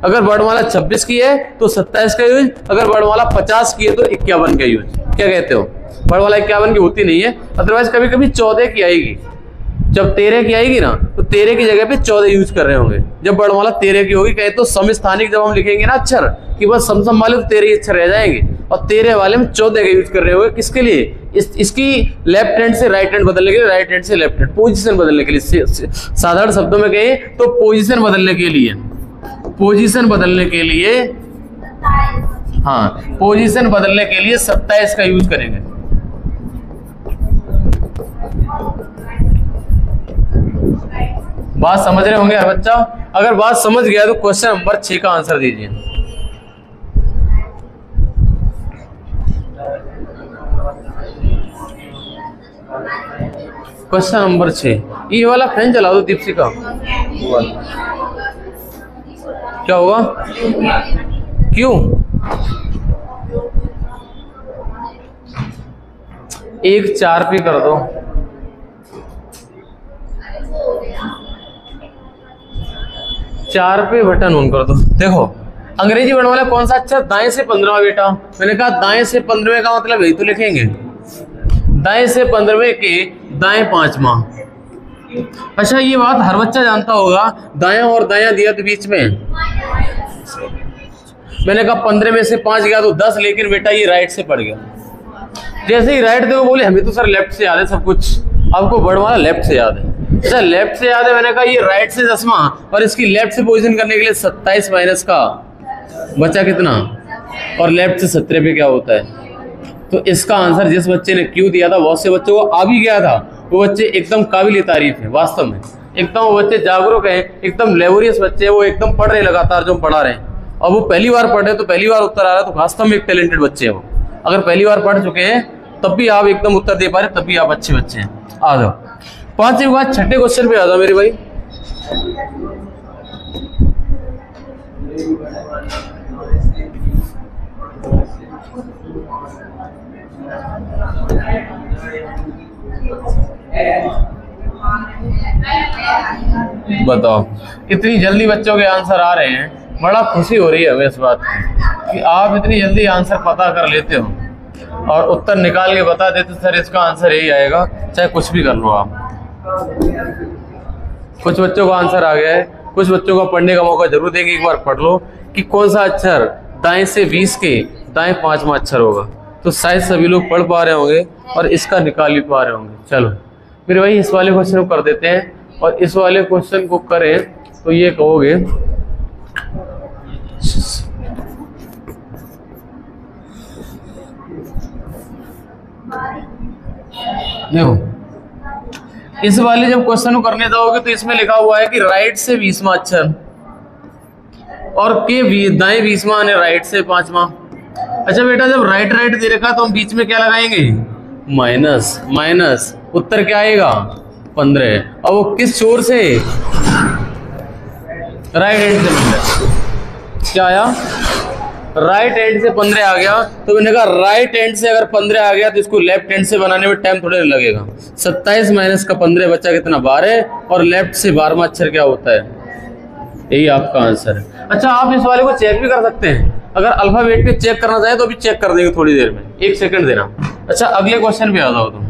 [SPEAKER 1] अगर वर्णमाला 26 की है तो 27 का यूज, अगर वर्णमाला 50 की है तो 51 का यूज। क्या कहते हो? वर्णमाला 51 की होती नहीं है, अदरवाइज कभी कभी 14 की आएगी। जब 13 की आएगी ना, तो 13 की जगह पे 14 यूज कर रहे होंगे। जब वर्णमाला 13 की होगी, कहे तो समस्थानिक जब हम लिखेंगे ना अक्षर कि बस सम वाले तो 13 ही अक्षर रह जाएंगे, और 13 वाले में 14 का यूज कर रहे होंगे। किसके लिए? इसकी लेफ्ट हैंड से राइट हैंड बदलने के लिए, राइट हैंड से लेफ्ट हैंड, पोजीशन बदलने के लिए। साधारण शब्दों में कहे तो पोजीशन बदलने के लिए, पोजीशन बदलने के लिए, हाँ, पोजीशन बदलने के लिए 27 का यूज करेंगे। बात समझ रहे होंगे हर बच्चा? अगर बात समझ गया तो क्वेश्चन नंबर 6 का आंसर दीजिए। क्वेश्चन नंबर 6, ये वाला फैन चला दो दीपशिका। क्या होगा? क्यों? एक 4 पे कर दो। चार पे बटन ऑन कर दो। देखो अंग्रेजी वर्णमाला कौन सा अक्षर दाएं से 15वां बेटा? मैंने कहा दाएं से 15वें का मतलब यही तो लिखेंगे, दाएं से 15वें के दाएं 5वां। अच्छा ये बात हर बच्चा जानता होगा, दायां और दायां दिया तो बीच में, मैंने कहा 15 में से 5 गया तो 10, लेकिन बेटा ये राइट से पड़ गया। जैसे ही राइट देखो बोले हमें तो सर लेफ्ट से याद है सब कुछ, आपको वर्णमाला लेफ्ट से याद है। अच्छा लेफ्ट से याद है, मैंने कहा ये राइट से 10वां, और इसकी लेफ्ट से पोजीशन करने के लिए 27 माइनस का बचा कितना, और लेफ्ट से 17 पे क्या होता है। तो इसका आंसर जिस बच्चे ने क्यों दिया था बहुत से बच्चों को आ भी गया था। वो बच्चे एकदम काबिल तारीफ है वास्तव में, एकदम वो बच्चे जागरूक हैं, एकदम लेबोरियस बच्चे हैं, वो एकदम पढ़ रहे लगातार जो पढ़ा रहे हैं, और वो पहली बार पढ़ रहे तो पहली बार उत्तर आ रहा है, तो वास्तव में एक टैलेंटेड बच्चे हैं वो। अगर पहली बार पढ़ चुके हैं तब भी आप एकदम उत्तर दे पा रहे, तब भी आप अच्छे बच्चे हैं। आ जाओ 5 के बाद 6ठे क्वेश्चन पे आ जाओ मेरे भाई। बताओ इतनी जल्दी बच्चों के आंसर आ रहे हैं, बड़ा खुशी हो रही है हमें इस बात की कि आप इतनी जल्दी आंसर पता कर लेते हो। और उत्तर निकाल के बता देते सर इसका आंसर यही आएगा, चाहे कुछ भी कर लो आप। कुछ बच्चों का आंसर आ गया है, कुछ बच्चों को पढ़ने का मौका जरूर देंगे, एक बार पढ़ लो कि कौन सा अक्षर दाएं से 20 के दाएं 5वां अक्षर होगा। तो शायद सभी लोग पढ़ पा रहे होंगे और इसका निकाल भी पा रहे होंगे। चलो फिर वही इस वाले क्वेश्चन को कर देते हैं, और इस वाले क्वेश्चन को करें तो ये कहोगे देखो, इस वाले जब क्वेश्चन को करने जाओगे तो इसमें लिखा हुआ है कि राइट से 20वां अक्षर और के दाएं 20वां ने राइट से 5वां। अच्छा बेटा, जब राइट राइट दे रखा तो हम बीच में क्या लगाएंगे? Minus minus. उत्तर क्या आएगा? 15। अब वो किस छोर से? राइट हैंड से 15। क्या आया? राइट हैंड से 15 आ गया। तो मैंने कहा राइट हैंड से अगर 15 आ गया तो इसको लेफ्ट हैंड से बनाने में टाइम थोड़ा लगेगा। 27 माइनस का 15 बचा कितना? 12। और लेफ्ट से 12वां अक्षर क्या होता है? यही आपका आंसर है। अच्छा, आप इस वाले को चेक भी कर सकते हैं, अगर अल्फाबेट पे चेक करना चाहे तो भी चेक कर देंगे थोड़ी देर में, 1 सेकंड देना। अच्छा, अगले क्वेश्चन पे आ जाओ तुम।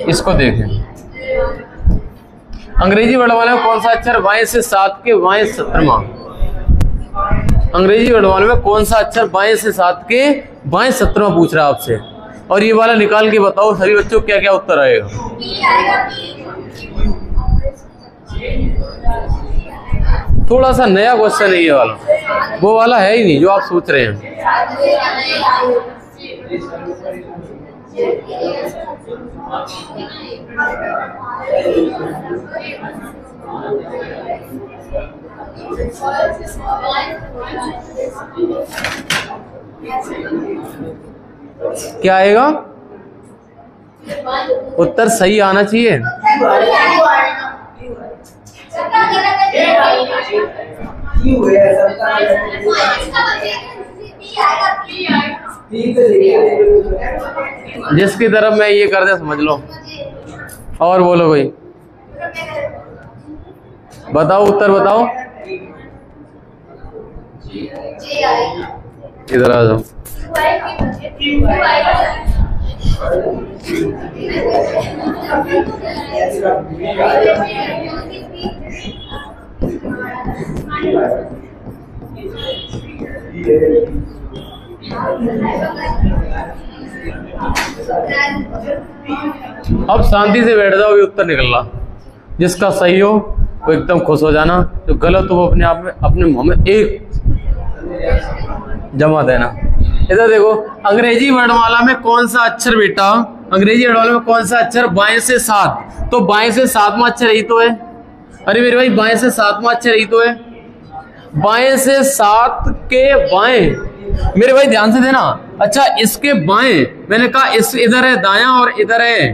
[SPEAKER 1] इसको देखें, अंग्रेजी वर्णमाला में कौन सा अक्षर बाएं से 7 के बाएं 17वां? अंग्रेजी वर्णमाला में कौन सा अक्षर बाएं से 7 के बाएं 17वां पूछ रहा है आपसे, और ये वाला निकाल के बताओ सभी बच्चों क्या क्या उत्तर आएगा। थोड़ा सा नया क्वेश्चन है ये वाला, वो वाला है ही नहीं जो आप सोच रहे हैं। क्या आएगा? उत्तर सही आना चाहिए। जिसकी तरफ मैं ये कर दे समझ लो। और बोलो भाई, बताओ उत्तर बताओ। इधर आ जाओ। अब शांति से बैठ जाओ, ये उत्तर निकलना। जिसका सही हो वो एकदम खुश हो जाना, जो गलत हो वो अपने आप में अपने मुंह में एक जमा देना। इधर देखो, अंग्रेजी वर्णमाला में कौन सा अक्षर बेटा, अंग्रेजी वर्णमाला में कौन सा अक्षर बाएं से 7? तो बाएं से 7वां अक्षर यही तो है। अरे मेरे भाई, बाएं से 7वां अक्षर यही तो है। बाएं से 7 के बाएं, मेरे भाई ध्यान से देना। अच्छा, इसके बाएं मैंने कहा इस इधर है दायां और इधर है,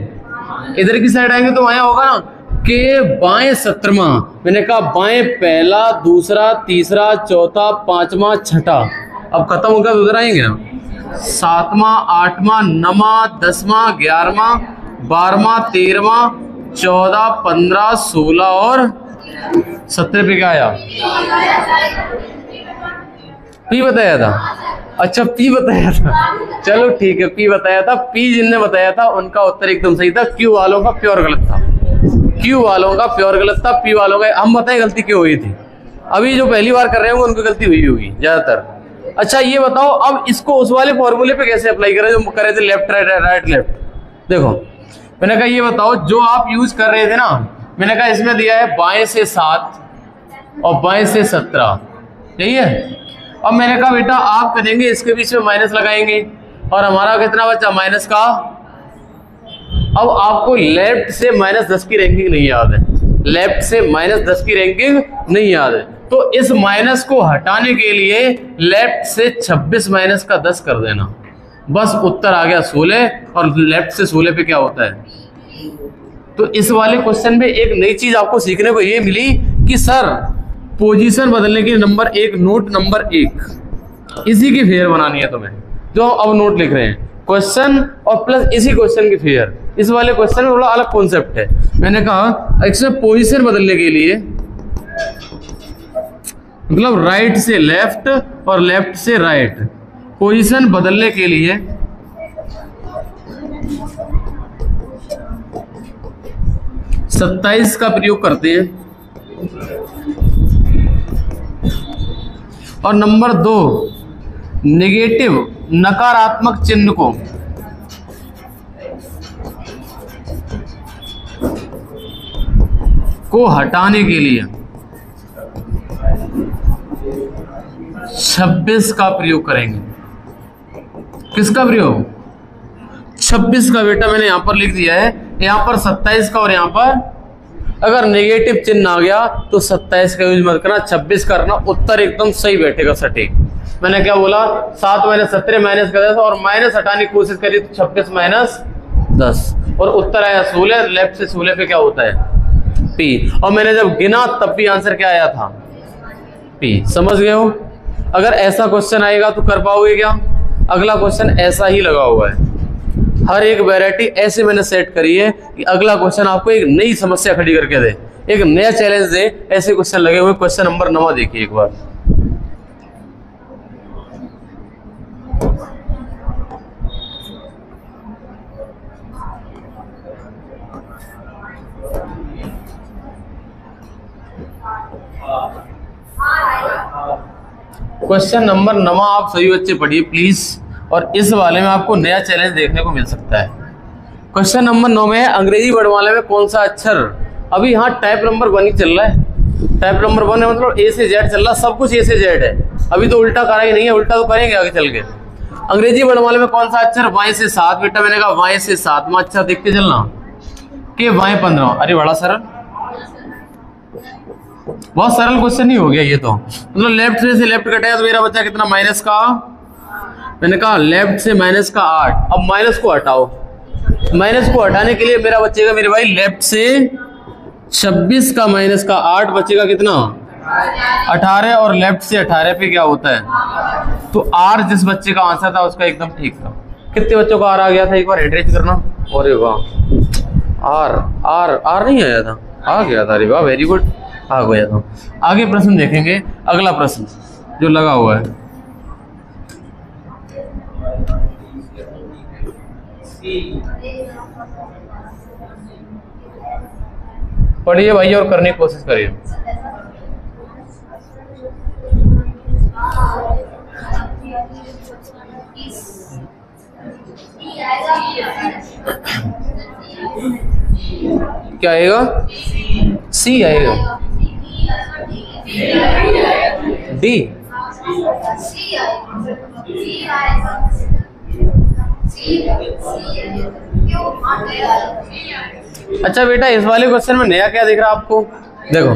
[SPEAKER 1] इधर की साइड आएंगे तो बायां होगा ना। के बाएं 17वां, मैंने कहा बाएं पहला, दूसरा, तीसरा, चौथा, 5वां, छठा। अब खत्म होगा तो उधर आएंगे ना। 7वां, 8वां, 9वां, 10वां, 11वां, 12वां, 13वां, 14, 15, 16 और 17 पे क्या आया? पी बताया था। अच्छा, पी बताया था, चलो ठीक है, पी बताया था। पी जिनने बताया था उनका उत्तर एकदम सही था। क्यू वालों का प्योर गलत था। क्यू वालों का प्योर गलत था। पी वालों का हम बताएं गलती क्यों हुई थी। अभी जो पहली बार कर रहे होंगे उनकी गलती हुई होगी ज्यादातर। अच्छा, ये बताओ अब इसको उस वाले फॉर्मूले पे कैसे अप्लाई करें जो करे थे, लेफ्ट राइट राइट लेफ्ट। देखो, मैंने कहा ये बताओ जो आप यूज कर रहे थे ना, मैंने कहा इसमें दिया है बाएं से 7 और बाएं से 17, यही है। अब मैंने कहा बेटा आप करेंगे इसके बीच में माइनस लगाएंगे, और हमारा कितना बचा? माइनस का। अब आपको लेफ्ट से -10 की रैंकिंग नहीं याद है, लेफ्ट से -10 की रैंकिंग नहीं याद है, तो इस माइनस को हटाने के लिए लेफ्ट से 26 माइनस का 10 कर देना, बस उत्तर आ गया 16। और लेफ्ट से 16 पे क्या होता है? तो इस वाले क्वेश्चन में एक नई चीज आपको सीखने को ये मिली कि सर पोजीशन बदलने के नंबर 1, नोट नंबर 1 इसी की फेयर बनानी है तुम्हें, जो अब नोट लिख रहे हैं क्वेश्चन और प्लस इसी क्वेश्चन की फेयर। इस वाले क्वेश्चन में थोड़ा अलग कॉन्सेप्ट है। मैंने कहा इसमें पोजीशन बदलने के लिए, मतलब राइट से लेफ्ट और लेफ्ट से राइट, पोजीशन बदलने के लिए 27 का प्रयोग करते हैं। और नंबर 2, नेगेटिव नकारात्मक चिन्ह को हटाने के लिए 26 का प्रयोग करेंगे। किसका प्रयोग? 26 का। बेटा मैंने यहां पर लिख दिया है, यहां पर 27 का, और यहां पर अगर नेगेटिव चिन्ह आ गया तो 27 का यूज मत करना, 26 करना। उत्तर एकदम सही बैठेगा, सटीक। मैंने क्या बोला? 7 - 17 - 10, और माइनस हटाने की कोशिश करी तो 26 - 10, और उत्तर आया 16। लेफ्ट से 16 पे क्या होता है? P। और मैंने जब गिना तब भी आंसर क्या आया था? P। समझ गए हो? अगर ऐसा क्वेश्चन आएगा तो कर पाओगे क्या? अगला क्वेश्चन ऐसा ही लगा हुआ है, हर एक वैरायटी ऐसे मैंने सेट करी है कि अगला क्वेश्चन आपको एक नई समस्या खड़ी करके दे, एक नया चैलेंज दे। ऐसे क्वेश्चन लगे हुए। क्वेश्चन नंबर 9 देखिए एक बार। क्वेश्चन नंबर 9 आप सभी बच्चे पढ़िए प्लीज, और इस वाले में आपको नया चैलेंज देखने को मिल सकता है। क्वेश्चन नंबर 9 में है, अंग्रेजी वर्णमाला में कौन सा अक्षर, अभी यहाँ टाइप नंबर 1 ही चल रहा है। टाइप नंबर 1 है, मतलब A से Z चल रहा, सब कुछ A से Z है। अभी तो उल्टा करा ही नहीं है, उल्टा तो करेंगे आगे चल के। अंग्रेजी वर्णमाला में कौन सा अक्षर बाएं से 7? बेटा मैंने कहा बाएं से 7वां अक्षर देखते चलना, कि बाएं 15वां। अरे बड़ा सरल, बहुत सरल क्वेश्चन ही हो गया ये तो। मतलब लेफ्ट से लेफ्ट कटेगा तो मेरा बच्चा कितना? माइनस का, मैंने कहा लेफ्ट से माइनस का 8। अब माइनस को हटाओ, माइनस को हटाने के लिए मेरा बचेगा मेरे भाई लेफ्ट से 26 का माइनस का 8 बचेगा कितना? 18, और लेफ्ट से 18 पे क्या होता है? तो R जिस बच्चे का आंसर था उसका एकदम ठीक था। कितने बच्चों का R आ गया था? एक बार एड्रेस करना। अरे वाह, R नहीं आया था, आ गया था। अरे वाह, वेरी गुड, आ गया था। आगे प्रश्न देखेंगे, अगला प्रश्न जो लगा हुआ है। पढ़िए भाई और करने की कोशिश करिए। क्या आएगा? C आएगा। D। अच्छा बेटा, इस वाले क्वेश्चन में नया क्या दिख रहा है आपको? देखो,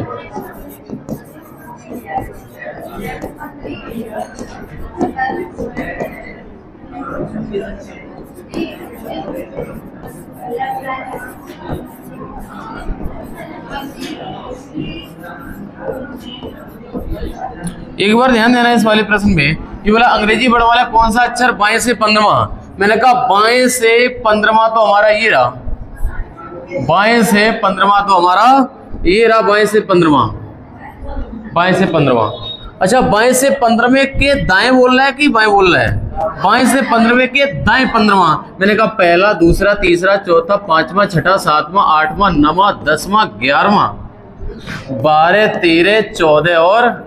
[SPEAKER 1] एक बार ध्यान देना इस वाले प्रश्न में। ये बोला अंग्रेजी वर्णमाला कौन सा अक्षर बाएं से 15वां? मैंने कहा बाएं से 15वां तो हमारा ये रहा, बाएं से 15वां तो हमारा ये रहा, बाएं से 15वां, बाएं से 15वां। अच्छा, बाएं से 15वें के दाएं बोल रहा है कि बाएं बोल रहा है? बाएं से 15वें के दाएं 15वां। मैंने कहा पहला, दूसरा, तीसरा, चौथा, 5वां, 6वां, 7वां, 8वां, 9वां, 10वां, 11वां, 12, 13, 14, और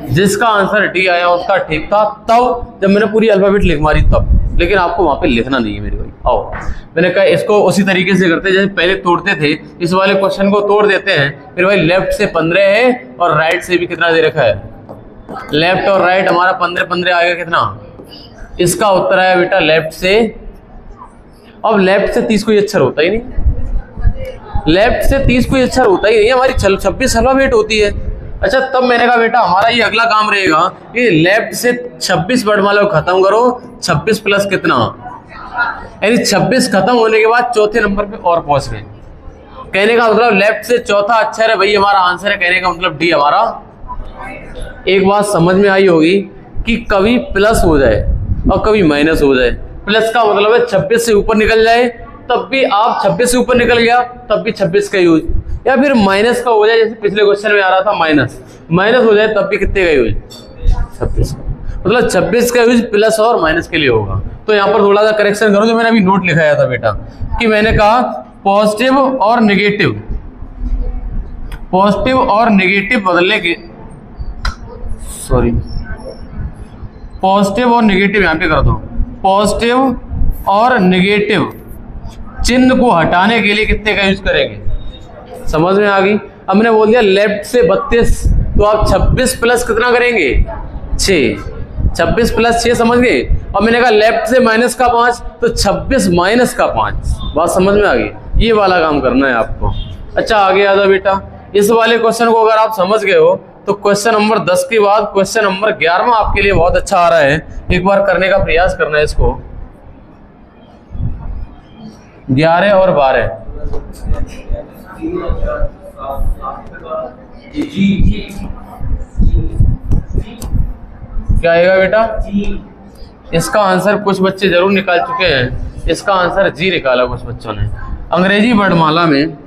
[SPEAKER 1] जिसका आंसर डी आया उसका ठीक था तब जब मैंने पूरी अल्फाबेट लिख मारी तब। लेकिन आपको वहां पे लिखना नहीं है मेरे भाई। आओ, मैंने कहा इसको उसी तरीके से करते जैसे पहले तोड़ते थे, इस वाले क्वेश्चन को तोड़ देते हैं मेरे भाई। लेफ्ट से 15 है और राइट से भी कितना दे रखा है? लेफ्ट और राइट हमारा 15 15 आएगा कितना? इसका उत्तर आया बेटा लेफ्ट से। अब लेफ्ट से 30 कोई अक्षर होता ही नहीं, लेफ्ट से 30 कोई अक्षर होता ही नहीं, हमारी 26 अल्फाबेट होती है। अच्छा, तब मैंने कहा बेटा हमारा ये अगला काम रहेगा कि लेफ्ट से 26 वर्णमाला को खत्म करो, 26 प्लस कितना, यानी 26 खत्म होने के बाद चौथे नंबर पे और पहुंच गए। कहने का मतलब लेफ्ट से चौथा अक्षर है भाई हमारा आंसर है, कहने का मतलब डी हमारा। एक बात समझ में आई होगी कि कभी प्लस हो जाए और कभी माइनस हो जाए। प्लस का मतलब है 26 से ऊपर निकल जाए तब भी आप 26 से ऊपर निकल गया तब भी 26 का यूज, या फिर माइनस का हो जाए जैसे पिछले क्वेश्चन में आ रहा था माइनस हो जाए तब भी कितने का यूज 26 का, मतलब 26 का यूज प्लस और माइनस के लिए होगा। तो यहाँ पर थोड़ा सा करेक्शन करो, जो मैंने अभी नोट लिखाया था बेटा कि मैंने कहा पॉजिटिव और नेगेटिव बदलने के, सॉरी पॉजिटिव और नेगेटिव यहाँ पे कर दो, पॉजिटिव और नेगेटिव चिन्ह को हटाने के लिए कितने का यूज करेंगे, समझ में आ गई। अब मैंने बोल दिया लेफ्ट से 32, तो आप 26 प्लस कितना करेंगे 6, 26 प्लस 6 समझ गए। और मैंने कहा लेफ्ट से माइनस का 5, तो 26 माइनस का 5, बात समझ में आ गई। ये वाला काम करना है आपको। अच्छा आगे आ जाओ बेटा, इस वाले क्वेश्चन को अगर आप समझ गए हो तो क्वेश्चन नंबर 10 के बाद क्वेश्चन नंबर 11 आपके लिए बहुत अच्छा आ रहा है, एक बार करने का प्रयास करना है इसको। 11 और 12 क्या आएगा बेटा, इसका आंसर कुछ बच्चे जरूर निकाल चुके हैं, इसका आंसर जी निकाला कुछ बच्चों ने। अंग्रेजी वर्णमाला में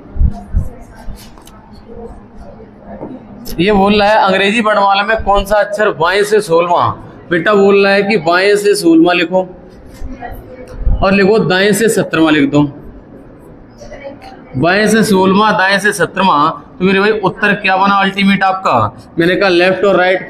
[SPEAKER 1] ये बोल रहा है अंग्रेजी वर्णमाला में कौन सा अक्षर बाएं से 16वां, बेटा बोल रहा है कि बाएं से 16वां लिखो और लिखो दाएं से 17वां लिख दो, बाएं से 16वां दाएं से 17वां। तो मेरे भाई उत्तर क्या बना अल्टीमेट आपका, मैंने कहा लेफ्ट और राइट